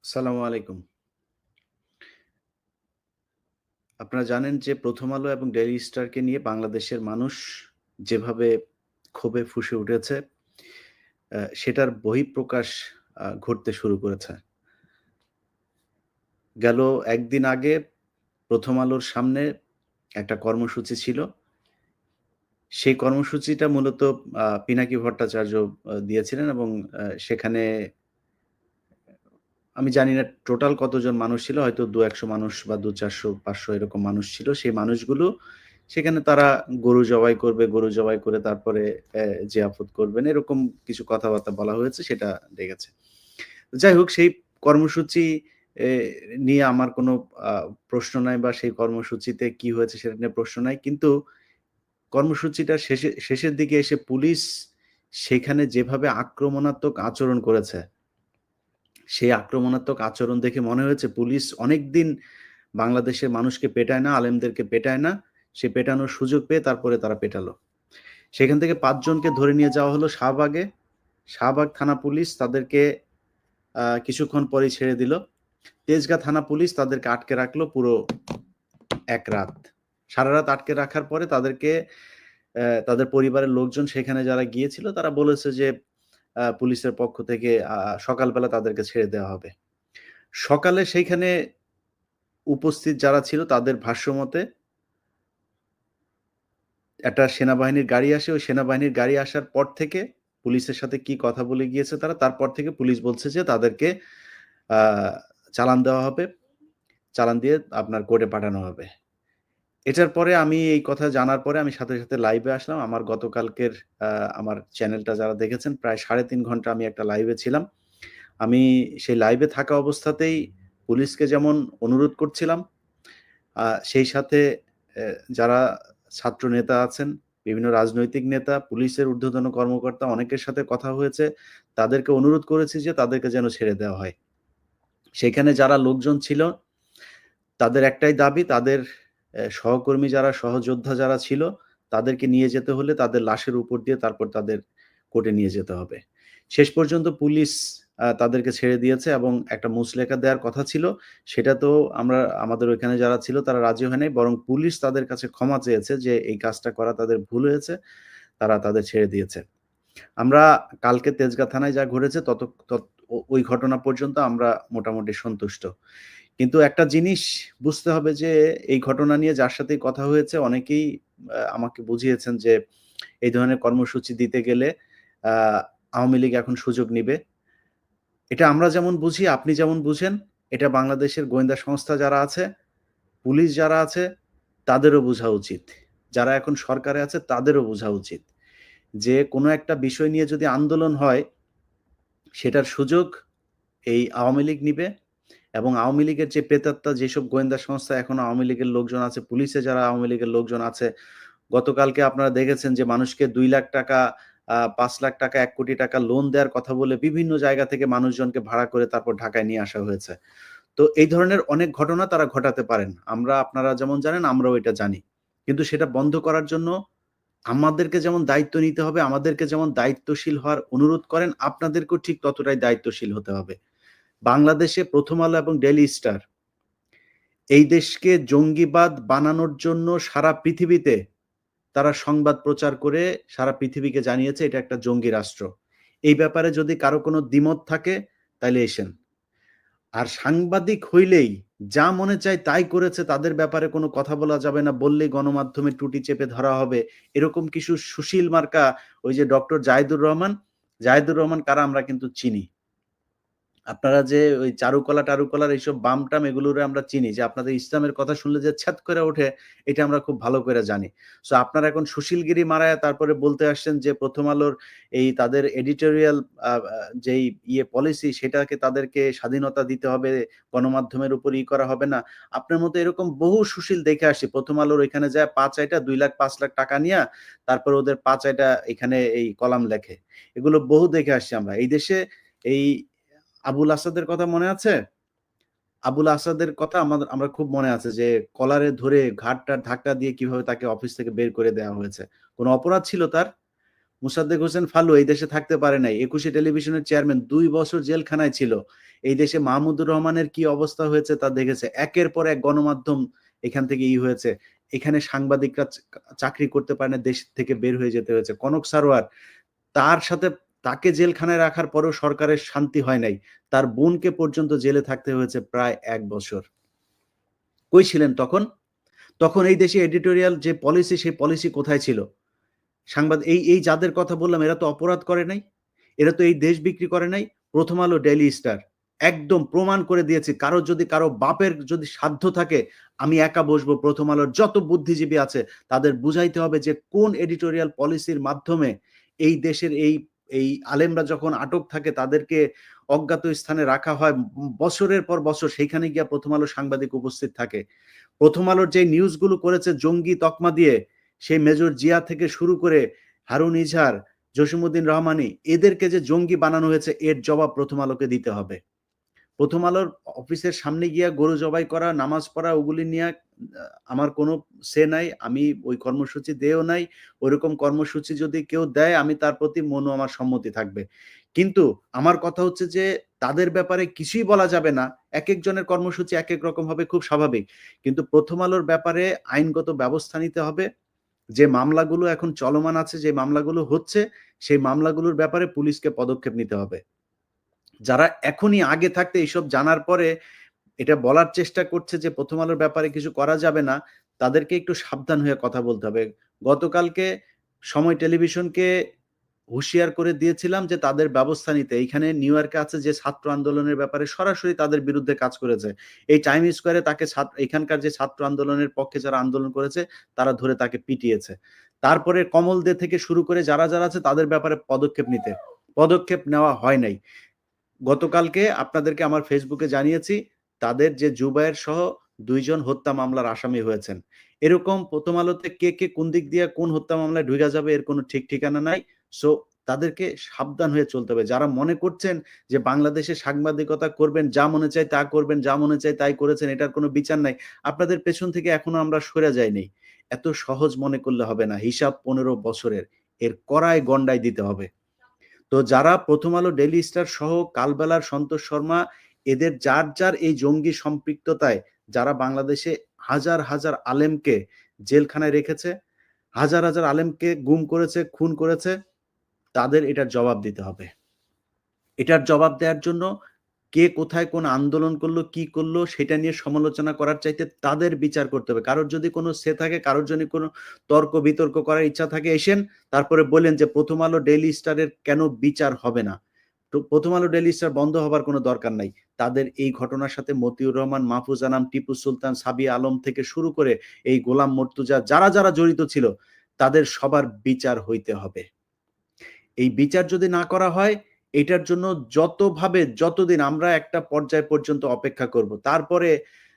আসসালামু আলাইকুম। আপনারা জানেন যে 'প্রথম আলো' এবং 'ডেইলি স্টার'কে নিয়ে বাংলাদেশের মানুষ যেভাবে ক্ষোভে ফুঁসে উঠেছে, সেটার বহিঃপ্রকাশ ঘটতে শুরু করেছে। গেল ১ দিন আগে 'প্রথম আলোর' সামনে একটা কর্মসূচি ছিল। সেই কর্মসূচিটা মূলত পিনাকি ভট্টাচার্য দিয়েছিলেন এবং সেখানে আমি জানি না টোটাল কতজন মানুষ ছিল। হয়তো ২-১০০ মানুষ বা ২-৪০০-৫০০ এরকম মানুষ ছিল। সেই মানুষগুলো সেখানে তারা গরু জবাই করবে, গরু জবাই করে তারপরে জিয়াফত করবেন। এরকম কিছু কথাবার্তা বলা হয়েছে সেটা দেখেছে। যাই হোক সেই কর্মসূচি এ নিয়ে আমার কোনো আ প্রশ্ন নাই বা সেই কর্মসূচিতে কি হয়েছে সেটা নিয়ে প্রশ্ন নাই। কিন্তু কর্মসূচিটার শেষের দিকে এসে পুলিশ সেখানে যেভাবে আক্রমণাত্মক আচরণ করেছে সেই আক্রমণাত্মক আচরণ দেখে মনে হয়েছে পুলিশ অনেকদিন বাংলাদেশের মানুষকে পেটায় না, আলেমদেরকে পেটায় না। সে পেটানোর সুযোগ পেয়ে তারপরে তারা পেটালো। সেখান থেকে ৫ জনকে ধরে নিয়ে যাওয়া হলো শাহবাগে। শাহবাগ থানা পুলিশ তাদেরকে কিছুক্ষণ পরেই ছেড়ে দিল। তেজগাঁ থানা পুলিশ তাদেরকে আটকে রাখলো পুরো ১ রাত। সারারাত আটকে রাখার পরে তাদেরকে তাদের পরিবারের লোকজন সেখানে যারা গিয়েছিল তারা বলেছে যে পুলিশের পক্ষ থেকে সকালবেলা তাদেরকে ছেড়ে দেওয়া হবে। সকালে সেইখানে উপস্থিত যারা ছিল তাদের ভাষ্যমতে একটা সেনাবাহিনীর গাড়ি আসে। ওই সেনাবাহিনীর গাড়ি আসার পর থেকে পুলিশের সাথে কি কথা বলে গিয়েছে তারা, তারপর থেকে পুলিশ বলছে যে তাদেরকে আ চালান দেওয়া হবে। চালান দিয়ে আপনার কোর্টে পাঠানো হবে। এটার পরে আমি এই কথা জানার পরে আমি সাথে লাইভে আসলাম। আমার গতকালকের আ আমার চ্যানেলটা যারা দেখেছেন প্রায় ৩.৫ ঘন্টা আমি একটা লাইভে ছিলাম। আমি সেই লাইভে থাকা অবস্থাতেই পুলিশকে যেমন অনুরোধ করছিলাম, সেই সাথে অ্যা যারা ছাত্র নেতা আছেন, বিভিন্ন রাজনৈতিক নেতা, পুলিশের ঊর্ধ্বতন কর্মকর্তা অনেকের সাথে কথা হয়েছে। তাদেরকে অনুরোধ করেছি যে তাদেরকে যেন ছেড়ে দেওয়া হয়। সেখানে যারা লোকজন ছিল তাদের একটাই দাবি তাদের সহকর্মী যারা সহযোদ্ধা যারা ছিল তাদেরকে নিয়ে যেতে হলে তাদের লাশের উপর দিয়ে তারপর তাদের কোর্টে নিয়ে যেতে হবে। শেষ পর্যন্ত পুলিশ তাদেরকে ছেড়ে দিয়েছে এবং একটা মুচলেকা দেওয়ার কথা ছিল। সেটা তো আমাদের ওইখানে যারা ছিল তারা রাজি হয় নাই। বরং পুলিশ তাদের কাছে ক্ষমা চেয়েছে যে এই কাজটা করা তাদের ভুল হয়েছে। তারা তাদের ছেড়ে দিয়েছে। আমরা কালকে তেজগাঁ থানায় যা ঘটেছে তত তত ওই ঘটনা পর্যন্ত আমরা মোটামুটি সন্তুষ্ট। কিন্তু একটা জিনিস বুঝতে হবে যে এই ঘটনা নিয়ে যার সাথেই কথা হয়েছে অনেকেই আমাকে বুঝিয়েছেন যে এই ধরনের কর্মসূচি দিতে গেলে আ আওয়ামী লীগ এখন সুযোগ নিবে। এটা আমরা যেমন বুঝি, আপনি যেমন বুঝেন, এটা বাংলাদেশের গোয়েন্দা সংস্থা যারা আছে, পুলিশ যারা আছে তাদেরও বুঝা উচিত। যারা এখন সরকারে আছে তাদেরও বুঝা উচিত। যে কোনো একটা বিষয় নিয়ে যদি আন্দোলন হয় সেটার সুযোগ এই আওয়ামী লীগ নিবে এবং আওয়ামী লীগের যে প্রেতাত্মা যেসব গোয়েন্দা সংস্থা এখনো আওয়ামী লীগের লোকজন আছে, পুলিশে যারা আওয়ামী লীগের লোকজন আছে, গতকালকে আপনারা দেখেছেন যে মানুষকে ৳২,০০,০০০ ৳৫,০০,০০০ ৳১,০০,০০,০০০ লোন দেওয়ার কথা বলে বিভিন্ন জায়গা থেকে মানুষজনকে ভাড়া করে তারপর ঢাকায় নিয়ে আসা হয়েছে। তো এই ধরনের অনেক ঘটনা তারা ঘটাতে পারেন। আপনারা যেমন জানেন আমরাও এটা জানি। কিন্তু সেটা বন্ধ করার জন্য আমাদেরকে যেমন দায়িত্ব নিতে হবে, আমাদেরকে যেমন দায়িত্বশীল হওয়ার অনুরোধ করেন, আপনাদেরকেও ঠিক ততটাই দায়িত্বশীল হতে হবে। বাংলাদেশে 'প্রথম আলো' এবং 'ডেইলি স্টার' এই দেশকে জঙ্গিবাদ বানানোর জন্য সারা পৃথিবীতে তারা সংবাদ প্রচার করে সারা পৃথিবীকে জানিয়েছে এটা একটা জঙ্গি রাষ্ট্র। এই ব্যাপারে যদি কারো কোনো দ্বিমত থাকে তাইলে এসেন। আর সাংবাদিক হইলেই যা মনে চায় তাই করেছে তাদের ব্যাপারে কোনো কথা বলা যাবে না, বললেই গণমাধ্যমে টুটি চেপে ধরা হবে। এরকম কিছু সুশীল মার্কা ওই যে ডক্টর জাহিদুর রহমান কারা আমরা কিন্তু চিনি। আপনারা যে ওই চারুকলার এইসব বাম-টাম এগুলোরে আমরা চিনি যে আপনাদের ইসলামের কথা শুনলে যে ছ্যাদ করে ওঠে, এটা আমরা খুব ভালো করে জানি। সো আপনারা এখন সুশীলগিরি মারায়া তারপরে বলতে আসছেন যে 'প্রথম আলোর' এই তাদের এডিটোরিয়াল আ আ যেই পলিসি সেটাকে তাদেরকে স্বাধীনতা দিতে হবে, গণমাধ্যমের উপর করা হবে না। আপনার মতো এরকম বহু সুশীল দেখে আসি 'প্রথম আলোর' ওইখানে যায়া পা চাইটা ২,০০,০০০ ৫,০০,০০০ টাকা নিয়া তারপরে ওদের পা চাইটা এখানে এই কলাম লেখে। এগুলো বহু দেখে আসছি আমরা। এই দেশে এই আবুল আসাদের কথা মনে আছে? আবুল আসাদের কথা আমরা খুব মনে আছে যে কলারে ধরে ঘাড়-টাড় ধাক্কা দিয়ে কিভাবে তাকে অফিস থেকে বের করে দেওয়া হয়েছে। কোন অপরাধ ছিল তার? মোসাদ্দেক হোসেন ফালু এই দেশে থাকতে পারে নাই, ২১ টেলিভিশনের চেয়ারম্যান ২ বছর জেলখানায় ছিল। এই দেশে মাহমুদুর রহমানের কি অবস্থা হয়েছে তা দেখেছে। একের পর এক গণমাধ্যম এখান থেকে হয়েছে। এখানে সাংবাদিকরা চাকরি করতে পারে না, দেশ থেকে বের হয়ে যেতে হয়েছে। কনক সারোয়ার, তার সাথে তাকে জেলখানায় রাখার পরেও সরকারের শান্তি হয় নাই। তার বোনকে পর্যন্ত জেলে থাকতে হয়েছে প্রায় ১ বছর। কই ছিলেন তখন? তখন এই দেশে এডিটোরিয়াল যে পলিসি, সেই পলিসি কোথায় ছিল? এই যাদের কথা বললাম, এরা তো অপরাধ করে নাই, এরা তো এই দেশ বিক্রি করে নাই। প্রথম আলো, ডেইলি স্টার একদম প্রমাণ করে দিয়েছে। কারো বাপের যদি সাধ্য থাকে, আমি একা বসবো, প্রথম আলোর যত বুদ্ধিজীবী আছে তাদের বুঝাইতে হবে যে কোন এডিটোরিয়াল পলিসির মাধ্যমে এই দেশের এই আলেমরা যখন আটক থাকে তাদেরকে অজ্ঞাত স্থানে রাখা হয় বছরের পর বছর, সেইখানে গিয়া প্রথম আলো সাংবাদিক উপস্থিত থাকে। প্রথম আলোর যে নিউজগুলো করেছে জঙ্গি তকমা দিয়ে, সেই মেজর জিয়া থেকে শুরু করে হারুন ইজহার, জসিমউদ্দিন রহমানি, এদেরকে যে জঙ্গি বানানো হয়েছে, এর জবাব প্রথম আলোকে দিতে হবে। প্রথম আলোর অফিসের সামনে গিয়া গরু জবাই করা, নামাজ পড়া, ওগুলি নিয়ে আমার কোনো সে নাই। আমি ওই কর্মসূচি দেও নাই। ওইরকম কর্মসূচি যদি কেউ দেয়, আমি তার প্রতি আমার সম্মতি থাকবে। কিন্তু আমার কথা হচ্ছে যে তাদের ব্যাপারে কিছুই বলা যাবে না। একেক জনের কর্মসূচি একেক রকম হবে, খুব স্বাভাবিক। কিন্তু প্রথম আলোর ব্যাপারে আইনগত ব্যবস্থা নিতে হবে। যে মামলাগুলো এখন চলমান আছে, যে মামলাগুলো হচ্ছে, সেই মামলাগুলোর ব্যাপারে পুলিশকে পদক্ষেপ নিতে হবে। যারা এখনই আগে থাকতে এইসব জানার পরে এটা বলার চেষ্টা করছে যে প্রথম আলোর ব্যাপারে কিছু করা যাবে না, তাদেরকে একটু সাবধান হয়ে কথা বলতে হবে। গতকালকে সময় টেলিভিশনকে হুঁশিয়ার করে দিয়েছিলাম যে তাদের ব্যবস্থা নিতে। এইখানে নিউ ইয়র্কে আছে যে ছাত্র আন্দোলনের ব্যাপারে সরাসরি তাদের বিরুদ্ধে কাজ করেছে। এই টাইম স্কয়ারে তাকে এখানকার যে ছাত্র আন্দোলনের পক্ষে যারা আন্দোলন করেছে, তারা ধরে তাকে পিটিয়েছে। তারপরে কমল দে থেকে শুরু করে যারা আছে তাদের ব্যাপারে পদক্ষেপ নেওয়া হয় নাই। গতকালকে আপনাদেরকে আমার ফেসবুকে জানিয়েছি, তাদের যে জুবায়ের সহ ২ জন হত্যা মামলার আসামি হয়েছেন। এরকম প্রথম আলোতে কে কোন দিক দিয়ে কোন হত্যা মামলায় ঢুইকা যাবে, এর কোনো ঠিক ঠিকানা নাই। সো তাদেরকে সাবধান হয়ে চলতে হবে। যারা মনে করছেন যে বাংলাদেশে সাংবাদিকতা করবেন, যা মনে চায় তা করবেন, যা মনে চায় তাই করেছেন, এটার কোনো বিচার নাই। আপনাদের পেছন থেকে এখনো আমরা সরে যাইনি। এত সহজ মনে করলে হবে না। হিসাব ১৫ বছরের। এর কড়ায় গণ্ডায় দিতে হবে। তো যারা প্রথম আলো, ডেইলি স্টার সহ কালবেলার, সন্তোষ শর্মা, এদের যার এই জঙ্গি সম্পৃক্ততায় যারা বাংলাদেশে হাজার আলেমকে জেলখানায় রেখেছে, হাজার আলেমকে গুম করেছে, খুন করেছে, তাদের এটার জবাব দিতে হবে। এটার জবাব দেওয়ার জন্য কে কোথায় কোন আন্দোলন করলো, কি করলো, সেটা নিয়ে সমালোচনা করার চাইতে তাদের বিচার করতে হবে। কারোর যদি কোনো থাকে, কারোর যদি কোনো তর্ক বিতর্ক করার ইচ্ছা থাকে, এসেন, তারপরে বললেন যে প্রথম আলো, ডেইলি স্টারের কেন বিচার হবে না। তো প্রথম আলো, ডেইলি স্টার বন্ধ হবার কোনো দরকার নাই। তাদের এই ঘটনার সাথে মতিউর রহমান, মাহফুজ আনাম, টিপু সুলতান, সাবিয়া আলম থেকে শুরু করে এই গোলাম মর্তুজা, যারা জড়িত ছিল, তাদের সবার বিচার হইতে হবে। এই বিচার যদি না করা হয়, এটার জন্য যতদিন আমরা একটা পর্যায় পর্যন্ত অপেক্ষা করব। তারপরে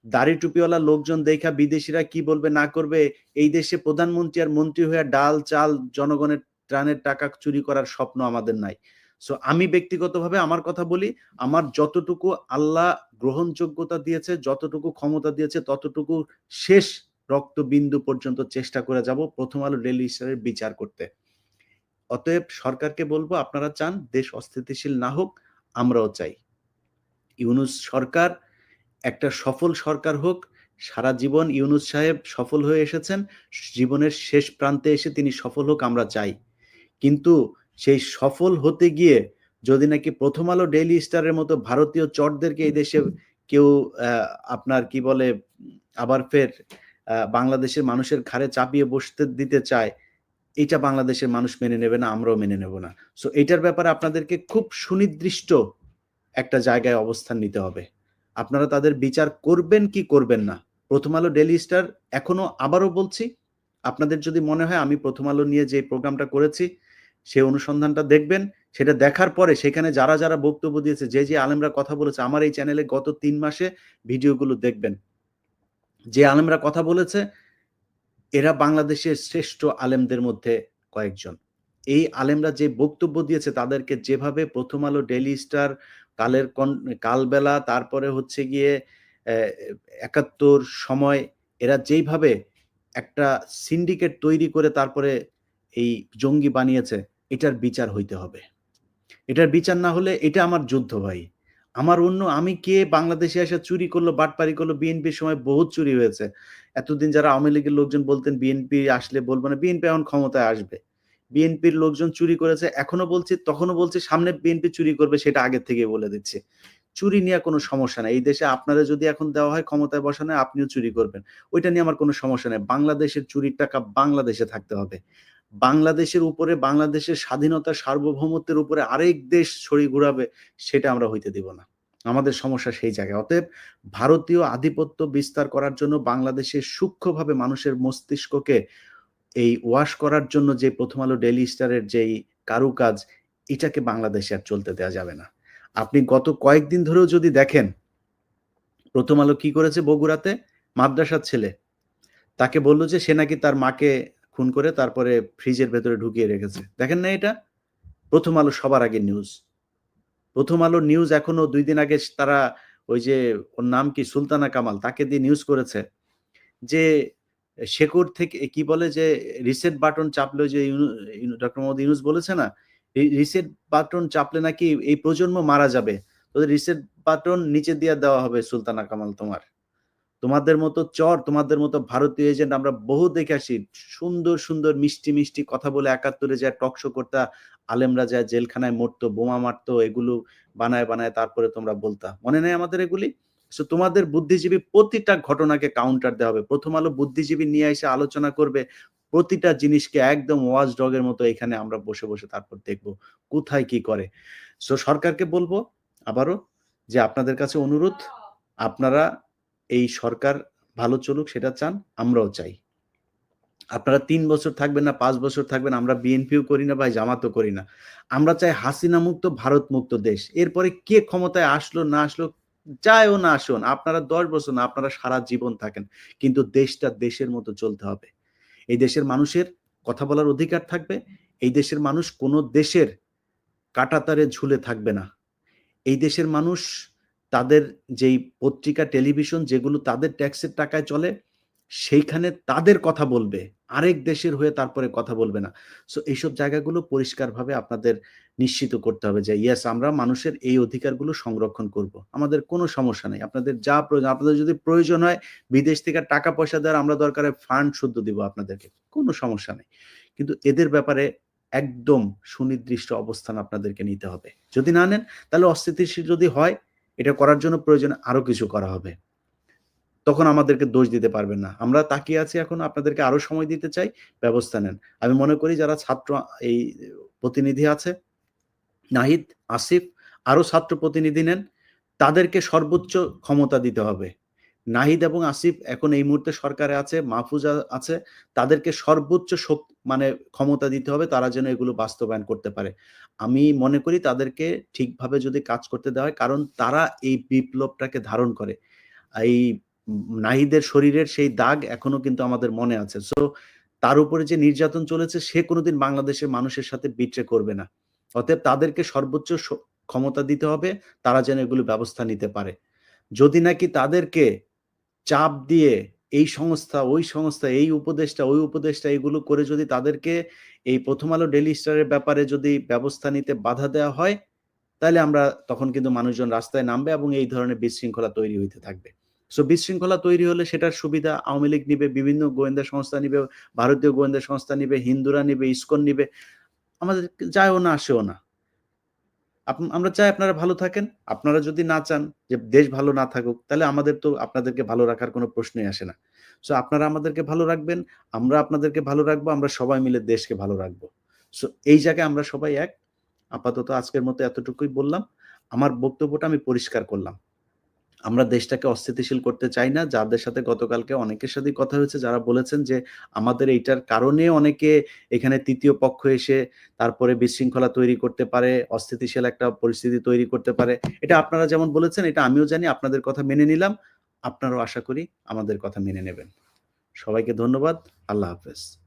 দাড়ি টুপিওয়ালা লোকজন দেখা বিদেশিরা কি বলবে না করবে, এই দেশে প্রধানমন্ত্রী আর মন্ত্রী হয়ে ডাল চাল জনগণের ত্রাণের টাকা চুরি করার স্বপ্ন আমাদের নাই। সো আমি ব্যক্তিগতভাবে আমার কথা বলি, আমার যতটুকু আল্লাহ গ্রহণযোগ্যতা দিয়েছে, যতটুকু ক্ষমতা দিয়েছে, ততটুকু শেষ রক্তবিন্দু পর্যন্ত চেষ্টা করে যাব প্রথম আলো, ডেইলি স্টারের বিচার করতে। অতএব সরকারকে বলবো, আপনারা চান দেশ অস্থিতিশীল না হোক, আমরাও চাই। ইউনূস সরকার একটা সফল সরকার হোক। সারা জীবন ইউনূস সাহেব সফল হয়ে এসেছেন। জীবনের শেষ প্রান্তে এসে তিনি সফল হোক, আমরা চাই। কিন্তু সেই সফল হতে গিয়ে যদি নাকি প্রথম আলো, ডেইলি স্টারের মতো ভারতীয় চটদেরকে এই দেশে কেউ আপনার কি বলে আবার ফের বাংলাদেশের মানুষের ঘাড়ে চাপিয়ে বসতে দিতে চায়, এটা বাংলাদেশের মানুষ মেনে নেবে না, আমরাও মেনে নেব না। সো এইটার ব্যাপারে আপনাদেরকে খুব সুনির্দিষ্ট একটা জায়গায় অবস্থান নিতে হবে। আপনারা তাদের বিচার করবেন কি করবেন না। প্রথম আলো, ডেইলি স্টার, এখনো আবারও বলছি, আপনাদের যদি মনে হয় আমি প্রথম আলো নিয়ে যে প্রোগ্রামটা করেছি, সেই অনুসন্ধানটা দেখবেন। সেটা দেখার পরে সেখানে যারা বক্তব্য দিয়েছে, যে আলেমরা কথা বলেছে, আমার এই চ্যানেলে গত ৩ মাসে ভিডিওগুলো দেখবেন। যে আলেমরা কথা বলেছে, এরা বাংলাদেশের শ্রেষ্ঠ আলেমদের মধ্যে কয়েকজন। এই আলেমরা যে বক্তব্য দিয়েছে, তাদেরকে যেভাবে প্রথম আলো, ডেইলি স্টার, কালবেলা, তারপরে হচ্ছে গিয়ে ৭১ সময়, এরা যেইভাবে একটা সিন্ডিকেট তৈরি করে তারপরে এই জঙ্গি বানিয়েছে, এটার বিচার হইতে হবে। এটার বিচার না হলে এটা আমার যুদ্ধ ভাই। আমি কে বাংলাদেশে এসে চুরি করলো, বাটপারি করলো, বিএনপির সময় বহুত চুরি হয়েছে। এতদিন যারা আওয়ামী লীগের লোকজন বলতেন বিএনপি আসলে বলবো না, বিএনপি এখন ক্ষমতায় আসবে। বিএনপির লোকজন চুরি করেছে, এখনো বলছি, তখনও বলছি সামনে বিএনপি চুরি করবে সেটা আগের থেকেই বলে দিচ্ছি। চুরি নিয়ে কোনো সমস্যা নাই। এই দেশে আপনারা যদি এখন দেওয়া হয় ক্ষমতায় বসানো হয়, আপনিও চুরি করবেন। ওইটা নিয়ে আমার কোনো সমস্যা নাই। বাংলাদেশের চুরির টাকা বাংলাদেশে থাকতে হবে। বাংলাদেশের উপরে, বাংলাদেশের স্বাধীনতা সার্বভৌমত্বের উপরে আরেক দেশ ছড়ি ঘুরাবে, সেটা আমরা হইতে দিব না। আমাদের সমস্যা সেই জায়গায়। অতএব ভারতীয় আধিপত্য বিস্তার করার জন্য বাংলাদেশে সূক্ষ্মভাবে মানুষের মস্তিষ্ককে এই ওয়াশ করার জন্য যে প্রথম আলো ডেইলি স্টারের যেই কারুকাজ, এটাকে বাংলাদেশে আর চলতে দেয়া যাবে না। আপনি গত কয়েকদিন ধরেও যদি দেখেন, প্রথম আলো কি করেছে বগুড়াতে? মাদ্রাসার ছেলে, তাকে বলল যে সে নাকি তার মাকে খুন করে তারপরে ফ্রিজের ভেতরে ঢুকিয়ে রেখেছে। দেখেন না এটা? প্রথম আলো সবার আগে নিউজ। প্রথম আলো নিউজ এখনো ২ দিন আগে তারা ওই যে ওর নাম কি সুলতানা কামাল, তাকে দিয়ে নিউজ করেছে যে শেকড় থেকে কি বলে যে রিসেট বাটন চাপলে যে ডক্টর মোহাম্মদ ইউনূস বলেছে না? রিসেট বাটন চাপলে নাকি এই প্রজন্ম মারা যাবে। তোদের রিসেট বাটন নিচে দিয়ে দেওয়া হবে সুলতানা কামাল তোমার। তোমাদের মতো চর, তোমাদের মতো ভারতীয় এজেন্ট আমরা বহু দেখে আসি। সুন্দর, সুন্দর মিষ্টি, মিষ্টি কথা বলে ৭১ যায় টক শো করতা, আলেমরা যায় জেলখানায় মরতো, বোমা মারতো, এগুলো বানায়, বানায় তারপরে তোমরা বলতা। মনে নেই আমাদের এগুলি? সো তোমাদের বুদ্ধিজীবী প্রতিটা ঘটনাকে কাউন্টার দেওয়া হবে। প্রথম আলো বুদ্ধিজীবী নিয়ে এসে আলোচনা করবে। প্রতিটা জিনিসকে একদম ওয়াচ ডগের মতো এখানে আমরা বসে, বসে তারপর দেখব কোথায় কি করে। সো সরকারকে বলবো আবারও যে আপনাদের কাছে অনুরোধ, আপনারা এই সরকার ভালো চলুক সেটা চান, আমরাও চাই। আপনারা ৩ বছর থাকবেন না ৫ বছর থাকবেন, আমরা বিএনপিও করি না ভাই, জামাতও করি না। আমরা চাই হাসিনা মুক্ত, ভারত মুক্ত দেশ। এরপরে কে ক্ষমতায় আসলো না আসলো, যায়ও না আসুন, আপনারা ১০ বছর না, আপনারা সারা জীবন থাকেন। কিন্তু দেশটা দেশের মতো চলতে হবে। এই দেশের মানুষের কথা বলার অধিকার থাকবে। এই দেশের মানুষ কোনো দেশের কাঁটাতারে ঝুলে থাকবে না। এই দেশের মানুষ তাদের যেই পত্রিকা, টেলিভিশন যেগুলো তাদের ট্যাক্সের টাকায় চলে, সেইখানে তাদের কথা বলবে। আরেক দেশের হয়ে তারপরে কথা বলবে না। সো এইসব জায়গাগুলো পরিষ্কারভাবে আপনাদের নিশ্চিত করতে হবে যে ইয়েস, আমরা মানুষের এই অধিকারগুলো সংরক্ষণ করব। আমাদের কোনো সমস্যা নাই। আপনাদের যা প্রয়োজন, আপনাদের যদি প্রয়োজন হয় বিদেশ থেকে টাকা পয়সা দেওয়ার, আমরা দরকার হয় ফান্ড শুদ্ধ দিব আপনাদেরকে। কোনো সমস্যা নেই। কিন্তু এদের ব্যাপারে একদম সুনির্দিষ্ট অবস্থান আপনাদেরকে নিতে হবে। যদি না নেন, তাহলে অস্থিতিশীল যদি হয়, এটা করার জন্য প্রয়োজনে আরো কিছু করা হবে। তখন আমাদেরকে দোষ দিতে পারবেন না। আমরা তাকিয়ে আছি এখনো, আপনাদেরকে আরো সময় দিতে চাই, ব্যবস্থা নেন। আমি মনে করি যারা ছাত্র এই প্রতিনিধি আছে, নাহিদ, আসিফ, আরো ছাত্র প্রতিনিধি নেন, তাদেরকে সর্বোচ্চ ক্ষমতা দিতে হবে। নাহিদ এবং আসিফ এখন এই মুহূর্তে সরকারে আছে, মাহফুজা আছে, তাদেরকে সর্বোচ্চ মানে ক্ষমতা দিতে হবে, তারা যেন এগুলো বাস্তবায়ন করতে পারে। আমি মনে করি তাদেরকে ঠিকভাবে যদি কাজ করতে দেওয়া হয়, কারণ তারা এই বিপ্লবটাকে ধারণ করে। এই নাহিদের শরীরের সেই দাগ এখনো কিন্তু আমাদের মনে আছে। সো তার উপরে যে নির্যাতন চলেছে, সে কোনোদিন বাংলাদেশের মানুষের সাথে বিট্রে করবে না। অতএব তাদেরকে সর্বোচ্চ ক্ষমতা দিতে হবে, তারা যেন এগুলো ব্যবস্থা নিতে পারে। যদি নাকি তাদেরকে চাপ দিয়ে এই সংস্থা, ওই সংস্থা, এই উপদেষ্টা, ওই উপদেষ্টা এগুলো করে যদি তাদেরকে এই প্রথম আলো ডেইলি স্টারের ব্যাপারে যদি ব্যবস্থা নিতে বাধা দেওয়া হয়, তাহলে আমরা তখন কিন্তু মানুষজন রাস্তায় নামবে এবং এই ধরনের বিশৃঙ্খলা তৈরি হইতে থাকবে। সো বিশৃঙ্খলা তৈরি হলে সেটার সুবিধা আওয়ামী লীগ নিবে, বিভিন্ন গোয়েন্দা সংস্থা নিবে, ভারতীয় গোয়েন্দা সংস্থা নিবে, হিন্দুরা নিবে, ইসকন নিবে। আমাদের যায়ও না আসেও না। আমরা চাই আপনারা ভালো থাকেন। আপনারা যদি না চান যে দেশ ভালো না থাকুক, তাহলে আমাদের তো আপনাদেরকে ভালো রাখার কোনো প্রশ্নই আসে না। সো আপনারা আমাদেরকে ভালো রাখবেন, আমরা আপনাদেরকে ভালো রাখবো, আমরা সবাই মিলে দেশকে ভালো রাখবো। সো এই জায়গায় আমরা সবাই এক। আপাতত আজকের মতো এতটুকুই বললাম। আমার বক্তব্যটা আমি পরিষ্কার করলাম। আমরা দেশটাকে অস্থিতিশীল করতে চাই না। যাদের সাথে গতকালকে অনেকের সাথেই কথা হয়েছে, যারা বলেছেন যে আমাদের এইটার কারণে অনেকে এখানে ৩য় পক্ষ এসে তারপরে বিশৃঙ্খলা তৈরি করতে পারে, অস্থিতিশীল একটা পরিস্থিতি তৈরি করতে পারে। এটা আপনারা যেমন বলেছেন, এটা আমিও জানি, আপনাদের কথা মেনে নিলাম। আপনারাও আশা করি আমাদের কথা মেনে নেবেন। সবাইকে ধন্যবাদ। আল্লাহ হাফেজ।